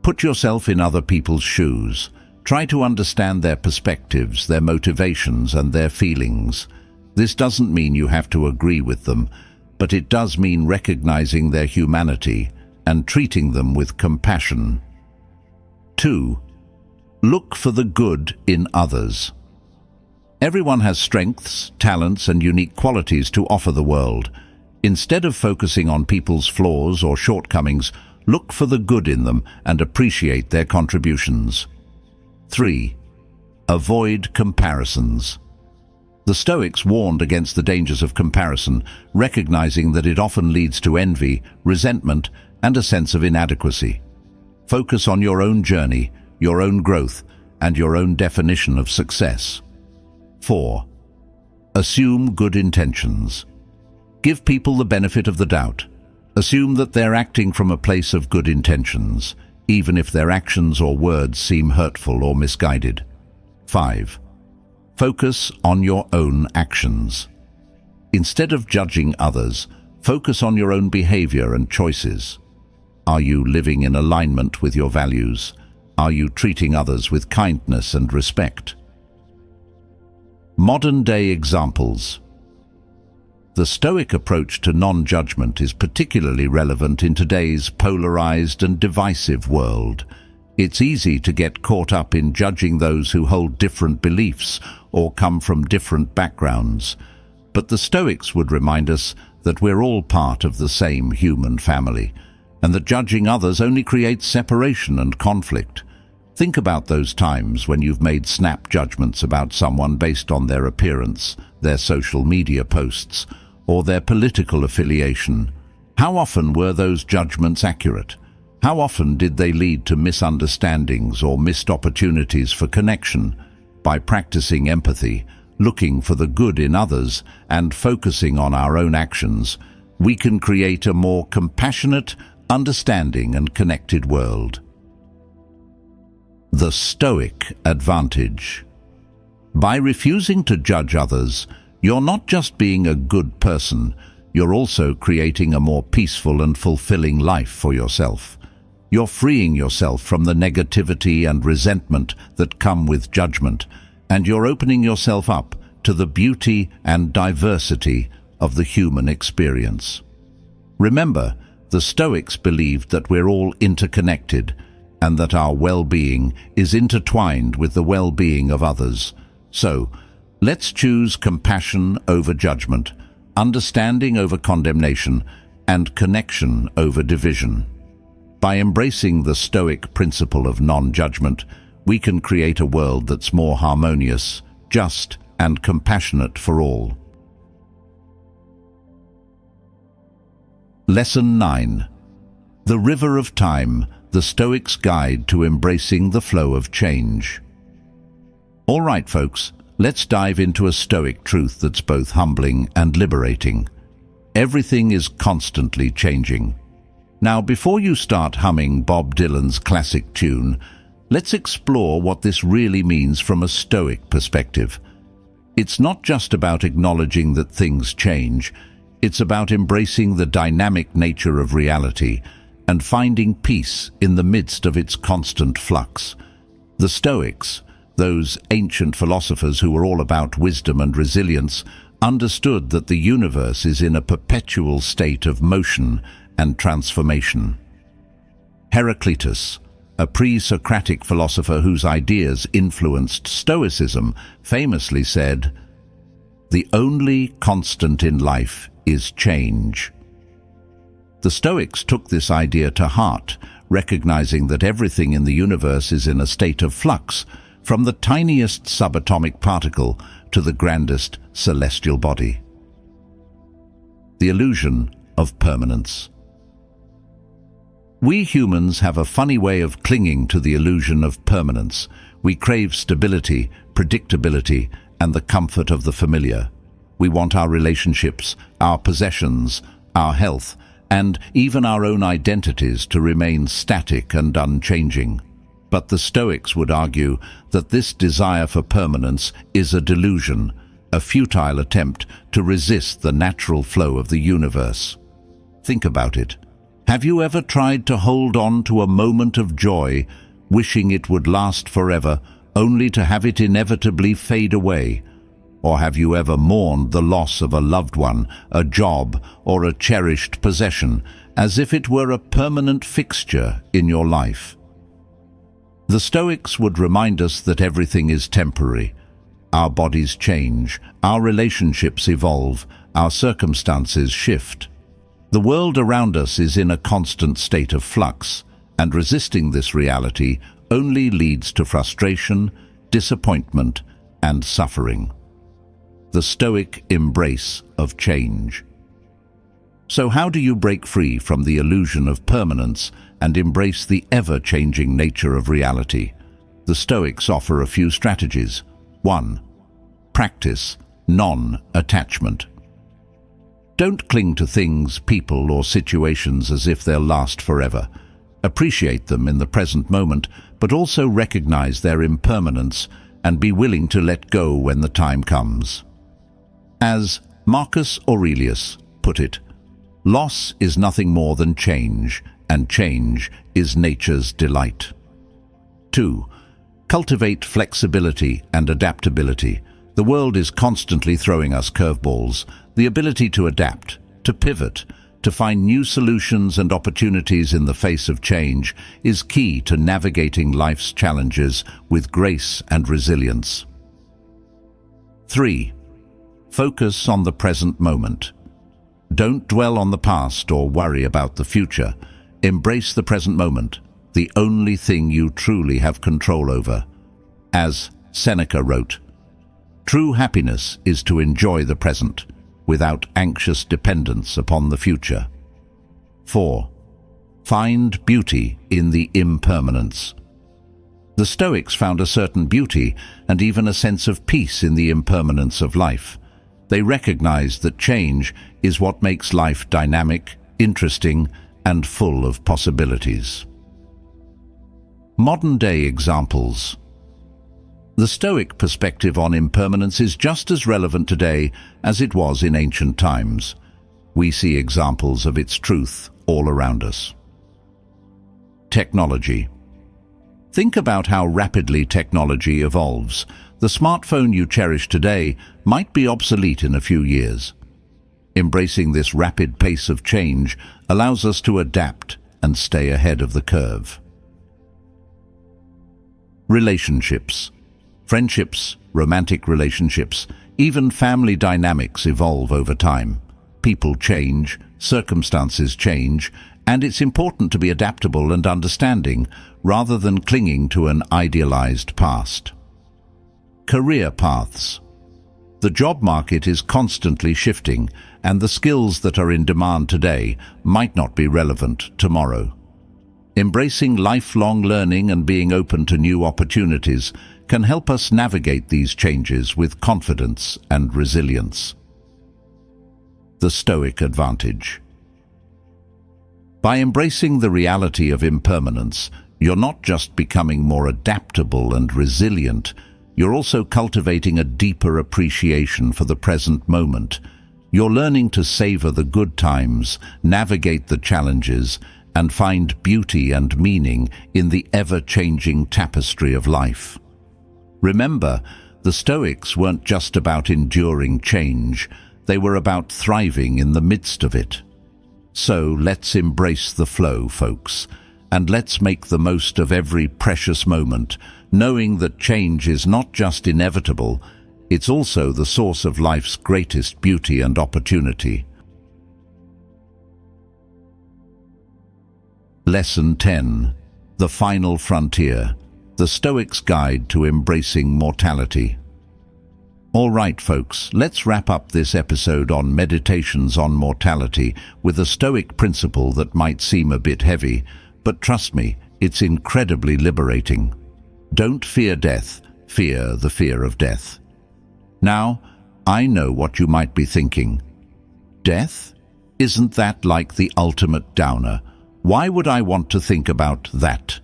Put yourself in other people's shoes. Try to understand their perspectives, their motivations, and their feelings. This doesn't mean you have to agree with them, but it does mean recognizing their humanity and treating them with compassion. 2. Look for the good in others. Everyone has strengths, talents, and unique qualities to offer the world. Instead of focusing on people's flaws or shortcomings, look for the good in them and appreciate their contributions. 3. Avoid comparisons. The Stoics warned against the dangers of comparison, recognizing that it often leads to envy, resentment, and a sense of inadequacy. Focus on your own journey, your own growth, and your own definition of success. 4. Assume good intentions. Give people the benefit of the doubt. Assume that they're acting from a place of good intentions, even if their actions or words seem hurtful or misguided. 5. Focus on your own actions. Instead of judging others, focus on your own behavior and choices. Are you living in alignment with your values? Are you treating others with kindness and respect? Modern-day examples. The Stoic approach to non-judgment is particularly relevant in today's polarized and divisive world. It's easy to get caught up in judging those who hold different beliefs or come from different backgrounds. But the Stoics would remind us that we're all part of the same human family, and that judging others only creates separation and conflict. Think about those times when you've made snap judgments about someone based on their appearance, their social media posts, or their political affiliation. How often were those judgments accurate? How often did they lead to misunderstandings or missed opportunities for connection? By practicing empathy, looking for the good in others and focusing on our own actions, we can create a more compassionate, understanding and connected world. The Stoic advantage. By refusing to judge others, you're not just being a good person, you're also creating a more peaceful and fulfilling life for yourself. You're freeing yourself from the negativity and resentment that come with judgment, and you're opening yourself up to the beauty and diversity of the human experience. Remember, the Stoics believed that we're all interconnected and that our well-being is intertwined with the well-being of others. So, let's choose compassion over judgment, understanding over condemnation, and connection over division. By embracing the Stoic principle of non-judgment, we can create a world that's more harmonious, just, and compassionate for all. Lesson 9. The River of Time, the Stoics' Guide to Embracing the Flow of Change. All right, folks, let's dive into a Stoic truth that's both humbling and liberating. Everything is constantly changing. Now, before you start humming Bob Dylan's classic tune, let's explore what this really means from a Stoic perspective. It's not just about acknowledging that things change, it's about embracing the dynamic nature of reality and finding peace in the midst of its constant flux. The Stoics, those ancient philosophers who were all about wisdom and resilience, understood that the universe is in a perpetual state of motion and transformation. Heraclitus, a pre-Socratic philosopher whose ideas influenced Stoicism, famously said, "The only constant in life is change." The Stoics took this idea to heart, recognizing that everything in the universe is in a state of flux, from the tiniest subatomic particle to the grandest celestial body. The illusion of permanence. We humans have a funny way of clinging to the illusion of permanence. We crave stability, predictability, and the comfort of the familiar. We want our relationships, our possessions, our health, and even our own identities to remain static and unchanging. But the Stoics would argue that this desire for permanence is a delusion, a futile attempt to resist the natural flow of the universe. Think about it. Have you ever tried to hold on to a moment of joy, wishing it would last forever, only to have it inevitably fade away? Or have you ever mourned the loss of a loved one, a job, or a cherished possession, as if it were a permanent fixture in your life? The Stoics would remind us that everything is temporary. Our bodies change, our relationships evolve, our circumstances shift. The world around us is in a constant state of flux, and resisting this reality only leads to frustration, disappointment, and suffering. The Stoic embrace of change. So how do you break free from the illusion of permanence and embrace the ever-changing nature of reality? The Stoics offer a few strategies. 1. Practice non-attachment. Don't cling to things, people, or situations as if they'll last forever. Appreciate them in the present moment, but also recognize their impermanence and be willing to let go when the time comes. As Marcus Aurelius put it, loss is nothing more than change, and change is nature's delight. 2. Cultivate flexibility and adaptability. The world is constantly throwing us curveballs. The ability to adapt, to pivot, to find new solutions and opportunities in the face of change is key to navigating life's challenges with grace and resilience. 3. Focus on the present moment. Don't dwell on the past or worry about the future. Embrace the present moment, the only thing you truly have control over. As Seneca wrote, "True happiness is to enjoy the present, without anxious dependence upon the future." 4. Find beauty in the impermanence. The Stoics found a certain beauty and even a sense of peace in the impermanence of life. They recognized that change is what makes life dynamic, interesting, and full of possibilities. Modern-day examples. The Stoic perspective on impermanence is just as relevant today as it was in ancient times. We see examples of its truth all around us. Technology. Think about how rapidly technology evolves. The smartphone you cherish today might be obsolete in a few years. Embracing this rapid pace of change allows us to adapt and stay ahead of the curve. Relationships. Friendships, romantic relationships, even family dynamics evolve over time. People change, circumstances change, and it's important to be adaptable and understanding rather than clinging to an idealized past. Career paths. The job market is constantly shifting, and the skills that are in demand today might not be relevant tomorrow. Embracing lifelong learning and being open to new opportunities can help us navigate these changes with confidence and resilience. The Stoic advantage. By embracing the reality of impermanence, you're not just becoming more adaptable and resilient, you're also cultivating a deeper appreciation for the present moment. You're learning to savor the good times, navigate the challenges, and find beauty and meaning in the ever-changing tapestry of life. Remember, the Stoics weren't just about enduring change, they were about thriving in the midst of it. So let's embrace the flow, folks, and let's make the most of every precious moment, knowing that change is not just inevitable, it's also the source of life's greatest beauty and opportunity. Lesson 10. The Final Frontier. The Stoics' Guide to Embracing Mortality. All right, folks, let's wrap up this episode on Meditations on Mortality with a Stoic principle that might seem a bit heavy, but trust me, it's incredibly liberating. Don't fear death, fear the fear of death. Now, I know what you might be thinking. Death? Isn't that like the ultimate downer? Why would I want to think about that?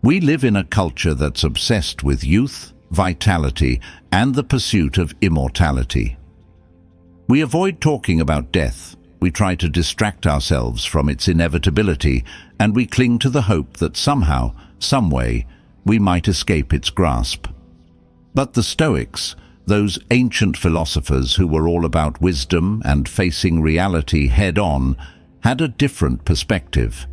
We live in a culture that's obsessed with youth, vitality, and the pursuit of immortality. We avoid talking about death, we try to distract ourselves from its inevitability, and we cling to the hope that somehow, some way, we might escape its grasp. But the Stoics, those ancient philosophers who were all about wisdom and facing reality head-on, had a different perspective.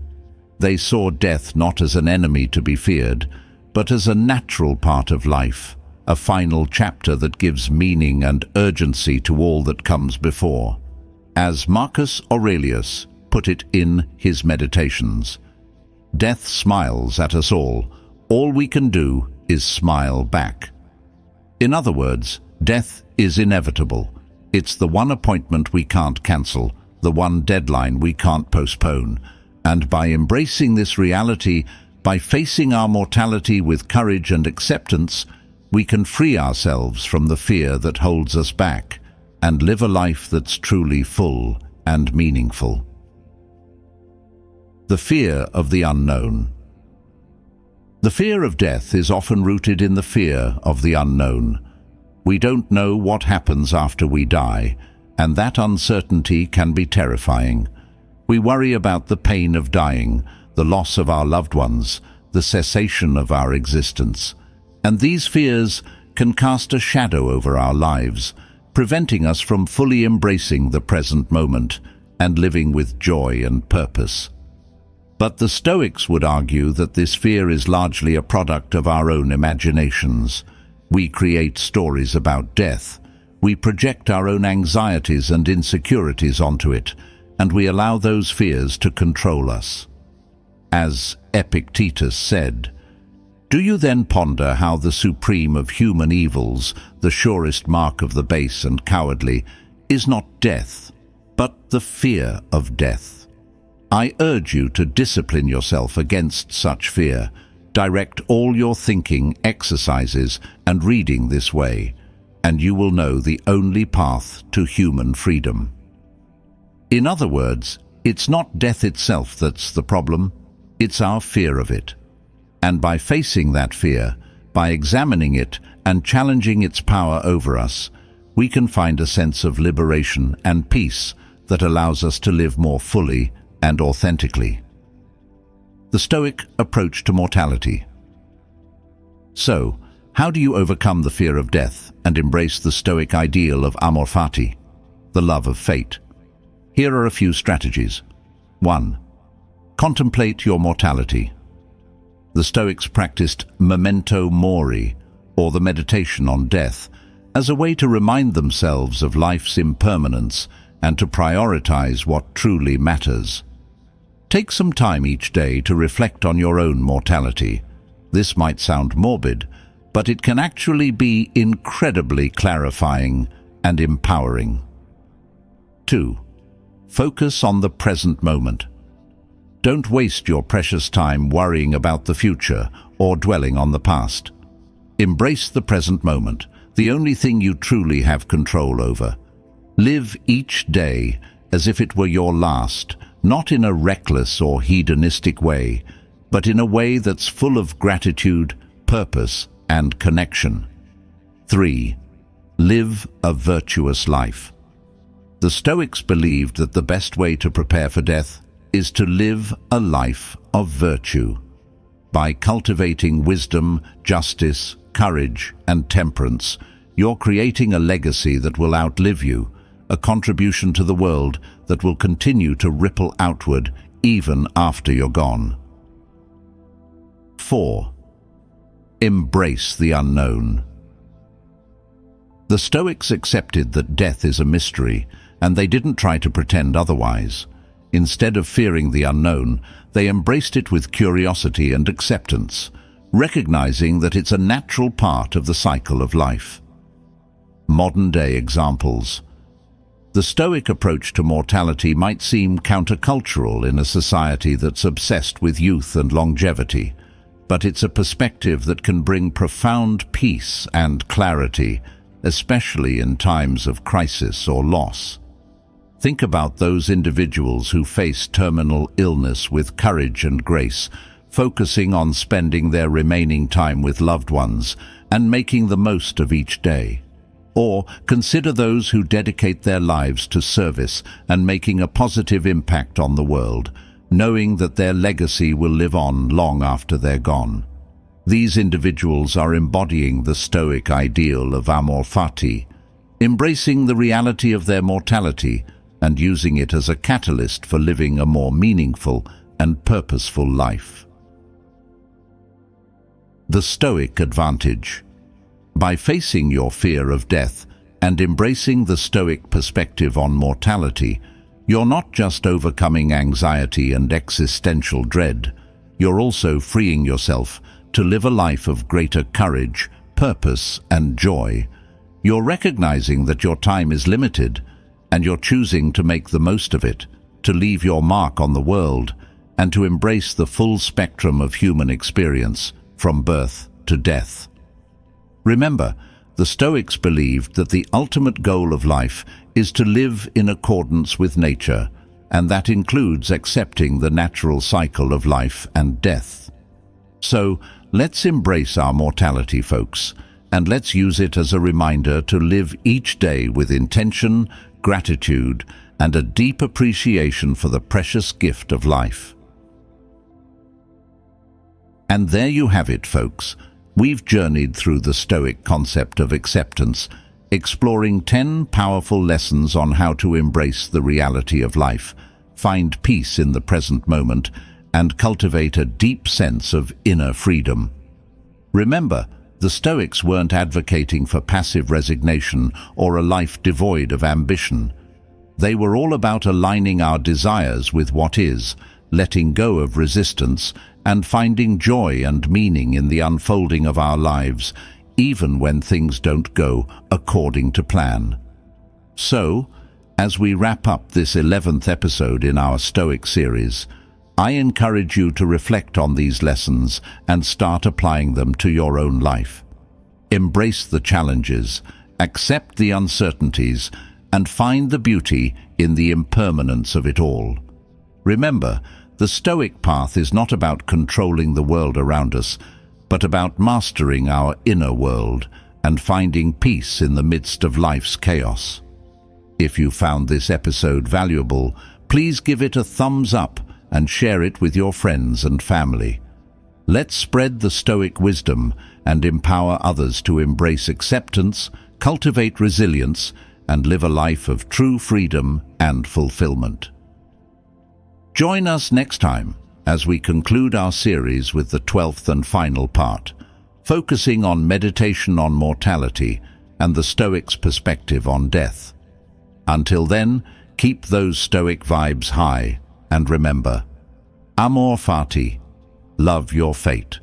They saw death not as an enemy to be feared, but as a natural part of life, a final chapter that gives meaning and urgency to all that comes before. As Marcus Aurelius put it in his Meditations, "Death smiles at us all. All we can do is smile back." In other words, death is inevitable. It's the one appointment we can't cancel, the one deadline we can't postpone. And by embracing this reality, by facing our mortality with courage and acceptance, we can free ourselves from the fear that holds us back and live a life that's truly full and meaningful. The fear of the unknown. The fear of death is often rooted in the fear of the unknown. We don't know what happens after we die, and that uncertainty can be terrifying. We worry about the pain of dying, the loss of our loved ones, the cessation of our existence. And these fears can cast a shadow over our lives, preventing us from fully embracing the present moment and living with joy and purpose. But the Stoics would argue that this fear is largely a product of our own imaginations. We create stories about death. We project our own anxieties and insecurities onto it, and we allow those fears to control us. As Epictetus said, "Do you then ponder how the supreme of human evils, the surest mark of the base and cowardly, is not death, but the fear of death? I urge you to discipline yourself against such fear, Direct all your thinking, exercises, and reading this way, and you will know the only path to human freedom. In other words, it's not death itself that's the problem, it's our fear of it. And by facing that fear, by examining it and challenging its power over us, we can find a sense of liberation and peace that allows us to live more fully and authentically. The Stoic approach to mortality. So, how do you overcome the fear of death and embrace the Stoic ideal of Amor Fati, the love of fate? Here are a few strategies. 1. Contemplate your mortality. The Stoics practiced memento mori, or the meditation on death, as a way to remind themselves of life's impermanence and to prioritize what truly matters. Take some time each day to reflect on your own mortality. This might sound morbid, but it can actually be incredibly clarifying and empowering. 2. Focus on the present moment. Don't waste your precious time worrying about the future or dwelling on the past. Embrace the present moment, the only thing you truly have control over. Live each day as if it were your last, not in a reckless or hedonistic way, but in a way that's full of gratitude, purpose, and connection. 3. Live a virtuous life. The Stoics believed that the best way to prepare for death is to live a life of virtue. By cultivating wisdom, justice, courage, and temperance, you're creating a legacy that will outlive you, a contribution to the world that will continue to ripple outward even after you're gone. 4. Embrace the unknown. The Stoics accepted that death is a mystery, and they didn't try to pretend otherwise. Instead of fearing the unknown, they embraced it with curiosity and acceptance, recognizing that it's a natural part of the cycle of life. Modern-day examples. The Stoic approach to mortality might seem countercultural in a society that's obsessed with youth and longevity, but it's a perspective that can bring profound peace and clarity, especially in times of crisis or loss. Think about those individuals who face terminal illness with courage and grace, focusing on spending their remaining time with loved ones and making the most of each day. Or consider those who dedicate their lives to service and making a positive impact on the world, knowing that their legacy will live on long after they're gone. These individuals are embodying the Stoic ideal of Amor Fati, embracing the reality of their mortality and using it as a catalyst for living a more meaningful and purposeful life. The Stoic advantage. By facing your fear of death and embracing the Stoic perspective on mortality, you're not just overcoming anxiety and existential dread, you're also freeing yourself to live a life of greater courage, purpose, and joy. You're recognizing that your time is limited, and you're choosing to make the most of it, to leave your mark on the world, and to embrace the full spectrum of human experience, from birth to death. Remember, the Stoics believed that the ultimate goal of life is to live in accordance with nature, and that includes accepting the natural cycle of life and death. So, let's embrace our mortality, folks, and let's use it as a reminder to live each day with intention, gratitude, and a deep appreciation for the precious gift of life. And there you have it, folks. We've journeyed through the Stoic concept of acceptance, exploring 10 powerful lessons on how to embrace the reality of life, find peace in the present moment, and cultivate a deep sense of inner freedom. Remember, the Stoics weren't advocating for passive resignation or a life devoid of ambition. They were all about aligning our desires with what is, letting go of resistance, and finding joy and meaning in the unfolding of our lives, even when things don't go according to plan. So, as we wrap up this 11th episode in our Stoic series, I encourage you to reflect on these lessons and start applying them to your own life. Embrace the challenges, accept the uncertainties, and find the beauty in the impermanence of it all. Remember, the Stoic path is not about controlling the world around us, but about mastering our inner world and finding peace in the midst of life's chaos. If you found this episode valuable, please give it a thumbs up and share it with your friends and family. Let's spread the Stoic wisdom and empower others to embrace acceptance, cultivate resilience, and live a life of true freedom and fulfillment. Join us next time as we conclude our series with the 12th and final part, focusing on meditation on mortality and the Stoics' perspective on death. Until then, keep those Stoic vibes high, and remember, Amor Fati, love your fate.